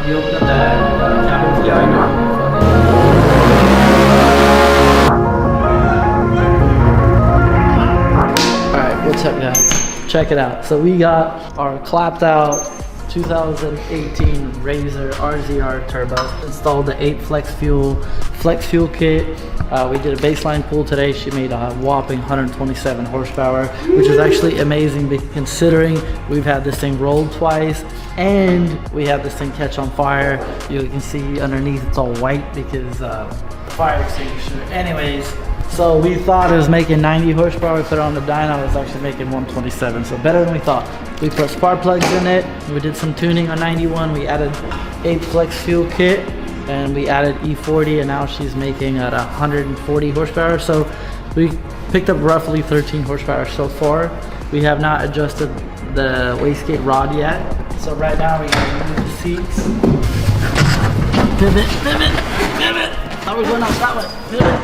You open up that cabin? Yeah, I know. Alright, what's up guys? Check it out. So we got our clapped out 2018 Razor RZR turbo. Installed the 8 flex fuel kit. We did a baseline pull today. She made a whopping 127 horsepower, which is actually amazing considering we've had this thing rolled twice and we had this thing catch on fire. You can see underneath it's all white because fire extinguisher. Anyways, so we thought it was making 90 horsepower. We put it on the dyno, it was actually making 127, so better than we thought. We put spark plugs in it. We did some tuning on 91. We added 8 flex fuel kit and we added E40, and now she's making at 140 horsepower. So we picked up roughly 13 horsepower so far. We have not adjusted the wastegate rod yet. So right now we gotta move the seats. Pivot, pivot, pivot. Now we're going out that way. Pivot.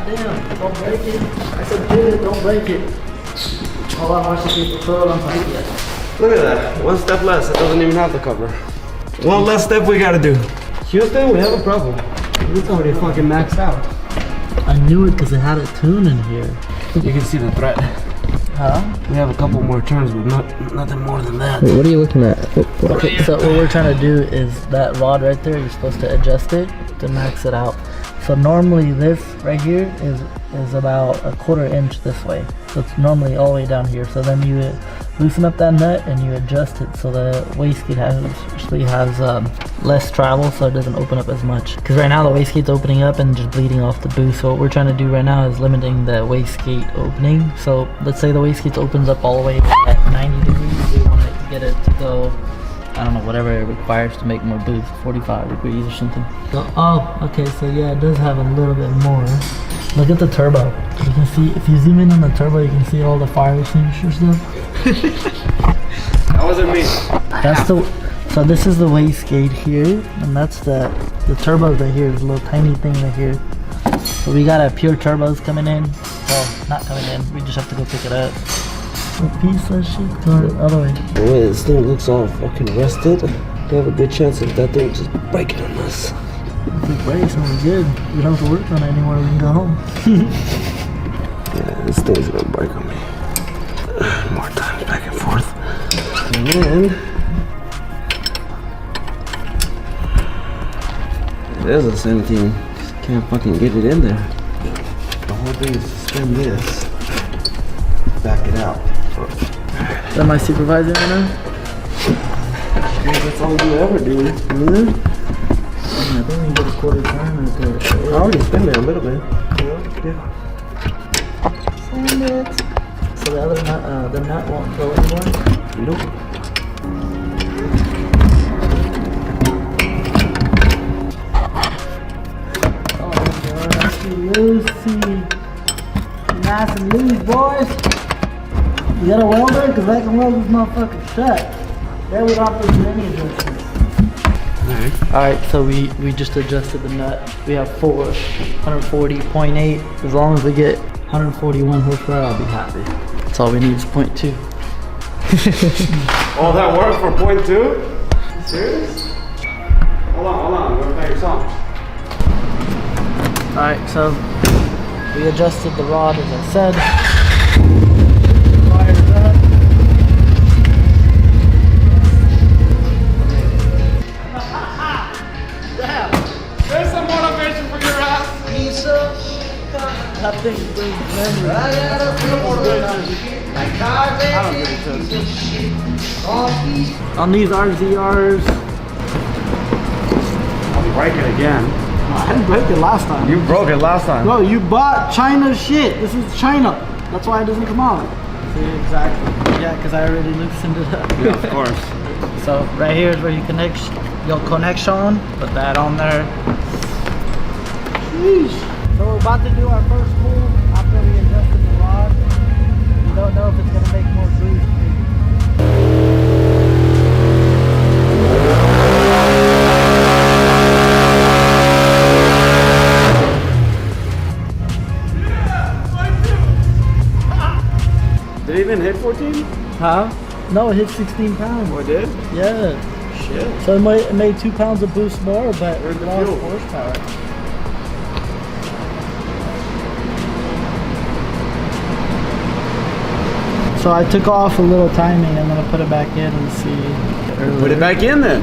Damn, don't break it. I said pivot, don't break it. Hold on, watch the people throw it on my yet. Look at that. One step less. It doesn't even have the cover. One less step we gotta do. Houston, we have a problem. It's already fucking maxed out. I knew it because it had a tune in here. You can see the threat. Huh? We have a couple more turns, but nothing more than that. Wait, what are you looking at? Okay, so what we're trying to do is that rod right there, you're supposed to adjust it to max it out. So normally this right here is about a 1/4 inch this way. So it's normally all the way down here. So then you loosen up that nut and you adjust it so the wastegate actually has less travel, so it doesn't open up as much. Because right now the wastegate's opening up and just bleeding off the boost. So what we're trying to do right now is limiting the wastegate opening. So let's say the wastegate opens up all the way at 90 degrees. We want to get it to go, I don't know, whatever it requires to make more boost, 45 degrees or something. So, oh, okay, so yeah, it does have a little bit more. Look at the turbo. You can see, if you zoom in on the turbo, you can see all the fire extinguisher stuff. That wasn't me. That's the, so this is the wastegate here, and that's the turbos right here, the little tiny thing right here. So we got a pure turbos coming in. Well, not coming in, we just have to go pick it up. A piece of shit, turn it other way. The way this thing looks all fucking rusted, we have a good chance of that thing just breaking on us. If it breaks, we're good. We don't have to work on it anymore, we can go home. Yeah, this thing's gonna break on me. More times back and forth. And then there's a 17. Just can't fucking get it in there. The whole thing is to spin this, back it out. Is that my supervisor right now? Yeah, that's all you ever do. I think we can get a 1/4 turn right there. I already spin there a little bit. Yeah. Send it. So the other nut, the nut won't go anymore? Nope. Oh, that's loosey. Nice and loose, boys. You got a welder? Because I can weld this motherfucker shut. There we don't have to do any adjustments. Alright, so we just adjusted the nut. We have 140.8. As long as we get 141 horsepower, I'll be happy. That's all we need is 0.2. Oh, that worked for 0.2? Serious? Hold on, I'm gonna play your song. Alright, so we adjusted the rod as I said. There's some motivation for your ass. That thing brings memories. On these RZRs, I'll break it again. I didn't break it last time. You broke it last time. Bro, you bought China shit. This is China. That's why it doesn't come out. See, exactly. Yeah, because I already loosened it up. Yeah, of course. So right here is where you connect your connection. Put that on there. Sheesh. So we're about to do our first pull after we adjusted the rod. We don't know if it's gonna make more boost. Did it even hit 14? Huh? No, it hit 16 pounds. Oh, it did? Yeah. Shit. So it made 2 pounds of boost more, but Where's it the lost fuel? horsepower. So I took off a little timing. I'm gonna put it back in and see. Put it back in then.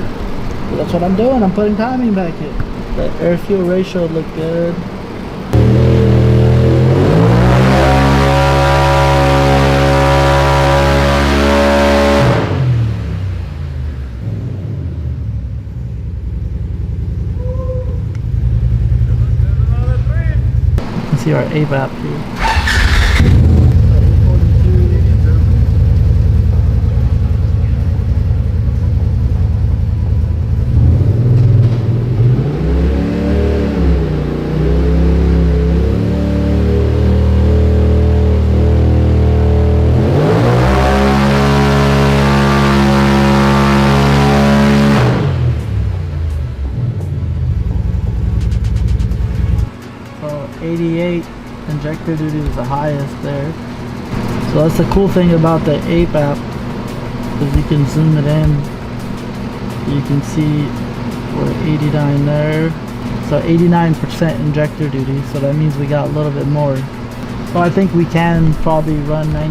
That's what I'm doing. I'm putting timing back in. The air fuel ratio looked good. You can see our AVAP here. So 88 injector duty is the highest there. So that's the cool thing about the APE app, is you can zoom it in. You can see we're 89 there. So 89% injector duty, so that means we got a little bit more. So I think we can probably run 95%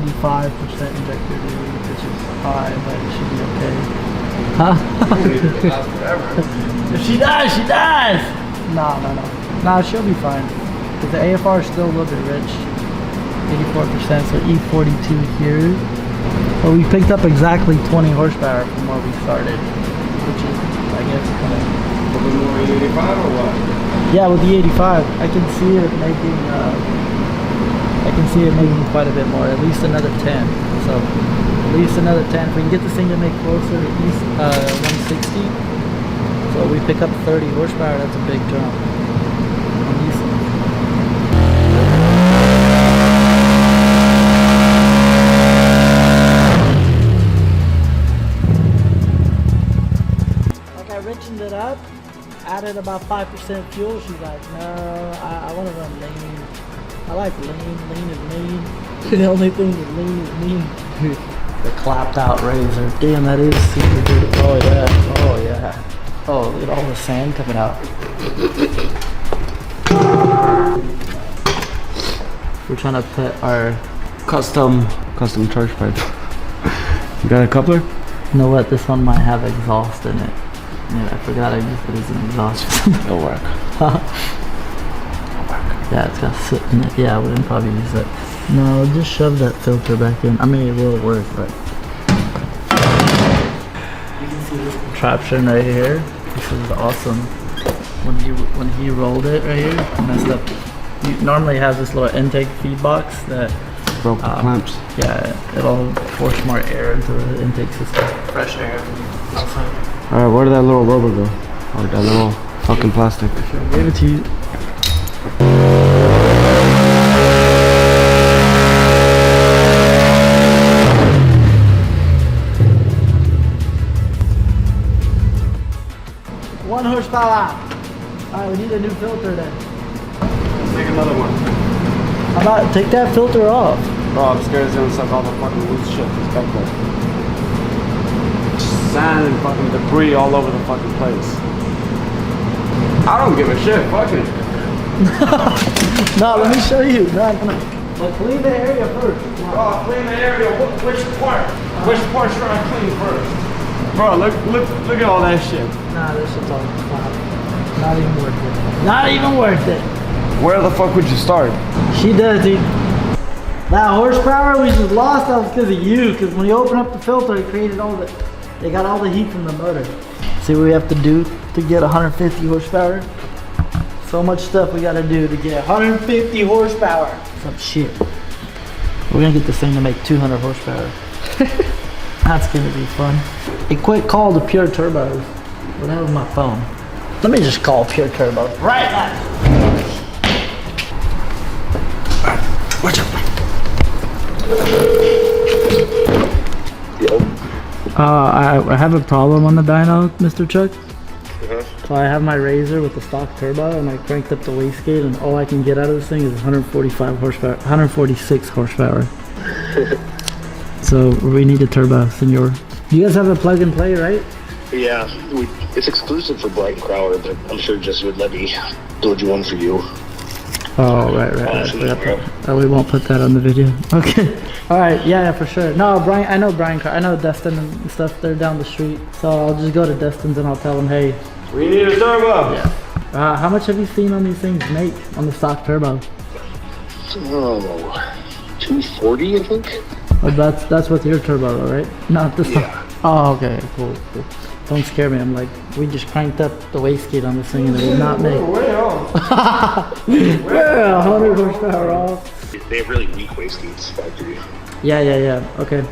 injector duty, which is high, but it should be okay. Huh? If she dies, she dies! No. Nah, she'll be fine. Because the AFR is still a little bit rich. 84%, so E42 here. But we picked up exactly 20 horsepower from where we started. Which is, I guess, kind of... A little more 85 or what? Yeah, with the 85, I can see it making quite a bit more, at least another 10. So at least another 10. If we can get this thing to make closer to 160, so we pick up 30 horsepower, that's a big jump. Like I richened it up, added about 5% fuel. She's like, no, I want to run lean. I like lean. Lean is mean. The only thing that lean is mean. The clapped out razor. Damn, that is super good. Oh yeah. Oh yeah. Oh, look at all the sand coming out. We're trying to put our Custom charge pipe. You got a coupler? You know what? This one might have exhaust in it. Yeah, I forgot I used it as an exhaust. It'll work. Yeah, it's got soot in it. Yeah, I wouldn't probably use it. No, just shove that filter back in. I mean, it will work, but... You can see this contraption right here. This is awesome. When he rolled it right here, messed up. You normally have this little intake feed box that... Broke the clamps. Yeah, it'll force more air into the intake system. Fresh air outside. Alright, where did that little rubber go? Or that little fucking plastic? I gave it to you. One horsepower. Alright, we need a new filter then. Let's take another one. How about take that filter off? Bro, I'm scared it's gonna suck all the fucking loose shit that's back there. Sand and fucking debris all over the fucking place. I don't give a shit, fuck it. No, let me show you. No. But clean the area first. Oh, clean the area. Which part? Which part should I clean first? Bro, look at all that shit. Nah, this shit's all fine. Not even worth it. Not even worth it. Where the fuck would you start? She does, dude. That horsepower we just lost, that was because of you. Because when you open up the filter, it created they got all the heat from the motor. See what we have to do to get 150 horsepower? So much stuff we gotta do to get 150 horsepower. Some shit. We're gonna get this thing to make 200 horsepower. That's gonna be fun. A quick call to Pure Turbos. What the hell is my phone? Let me just call Pure Turbos right now. Watch out. I have a problem on the dyno, Mr. Chuck. So I have my Razor with the stock turbo and I cranked up the wastegate and all I can get out of this thing is 145 horsepower, 146 horsepower. So we need a turbo, senor. You guys have a plug and play, right? Yeah, it's exclusive for Brighton Crowler, but I'm sure Jesse would let me build you one for you. Oh, right. We won't put that on the video. Okay. All right. Yeah, for sure. No, Brian. I know Brian. I know Destin and stuff. They're down the street. So I'll just go to Destin's and I'll tell them, hey. We need a turbo. Yeah. How much have you seen on these things make on the stock turbo? Oh, 240, I think. Oh, that's with your turbo, though, right? Not the stock. Yeah. Oh, okay. Cool. Don't scare me. I'm like, we just cranked up the wastegate on this thing and it did not make. Way off. Yeah, 100 horsepower off. They have really weak wastegates factory. Yeah. Okay.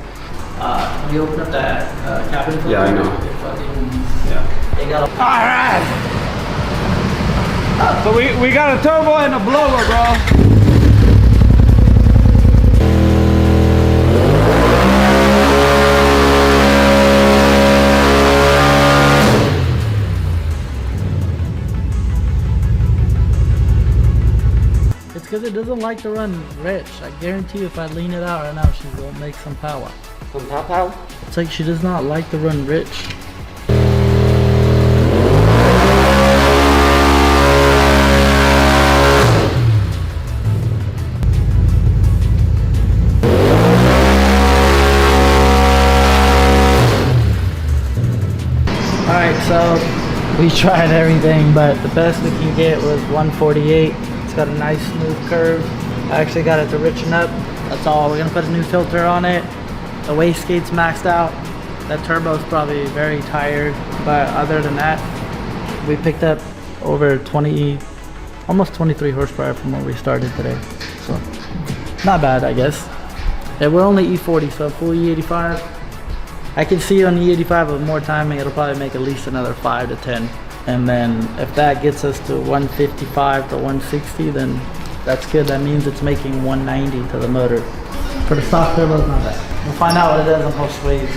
You open up that cabin filter? Yeah, I know. Yeah. They got a... So we got a turbo and a blower, bro. It's because it doesn't like to run rich. I guarantee you if I lean it out right now, she will make some power. Some power? It's like she does not like to run rich. Alright, so we tried everything, but the best we can get was 148. It's got a nice smooth curve. I actually got it to richen up. That's all. We're gonna put a new filter on it. The wastegate's maxed out. That turbo's probably very tired, but other than that, we picked up over 20, almost 23 horsepower from where we started today. So not bad, I guess. And we're only E40, so full E85. I can see on E85 with more timing, it'll probably make at least another 5 to 10. And then if that gets us to 155 to 160, then that's good. That means it's making 190 to the motor. For the stock turbo, it's not bad. We'll find out what it does on post waves.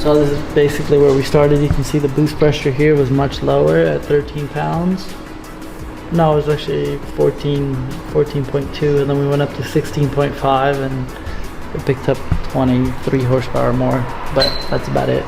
So this is basically where we started. You can see the boost pressure here was much lower at 13 pounds. No, it was actually 14.2, and then we went up to 16.5 and it picked up 23 horsepower more, but that's about it.